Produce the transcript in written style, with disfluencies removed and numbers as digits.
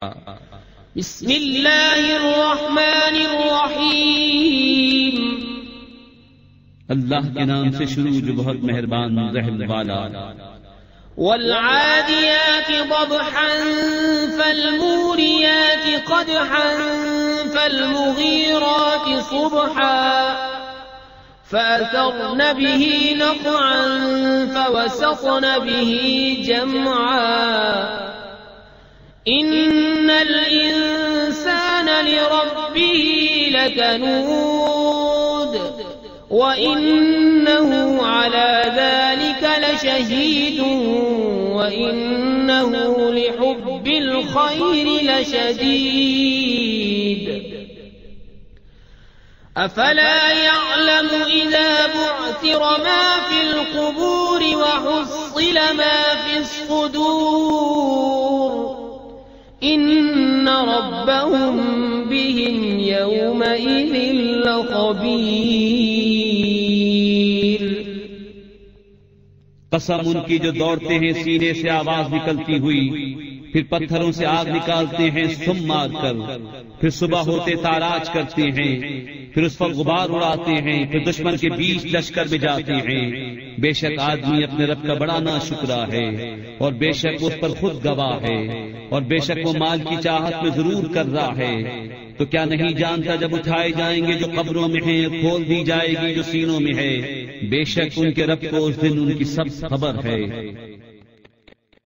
بسم اللہ الرحمن الرحیم اللہ کے نام سے شروع جو بہت مہربان رحم والا۔ والعادیات ضبحا فالموریات قدحا فالمغیرات صبحا فأثرن به نقعا فوسطن به جمعا إن الإنسان لربه لكنود وإنه على ذلك لشهيد وإنه لحب الخير لشديد أفلا يعلم إذا بعثر ما في القبور وحصل ما في الصدور إن ربهم بهم يومئذ لخبير۔ قسم ان کی جو دوڑتے ہیں سینے سے آواز نکلتی ہوئی، پھر پتھروں سے آگ نکالتے ہیں سم مار کر، پھر صبح ہوتے تاراج کرتے ہیں، پھر اس پر غبار اڑاتے ہیں، پھر دشمن کے بیچ لشکر میں جاتے ہیں۔ بے شک آدمی اپنے رب کا بڑا ناشکرا ہے، اور بے شک اس پر خود گواہ ہے، اور بے شک وہ مال کی چاہت میں ضرور کر رہا ہے۔ تو کیا نہیں جانتا جب اٹھائے جائیں گے جو قبروں میں ہیں، کھول دی جائے گی جو سینوں میں ہے، بے شک ان کے رب کو اس دن ان کی سب خبر ہے۔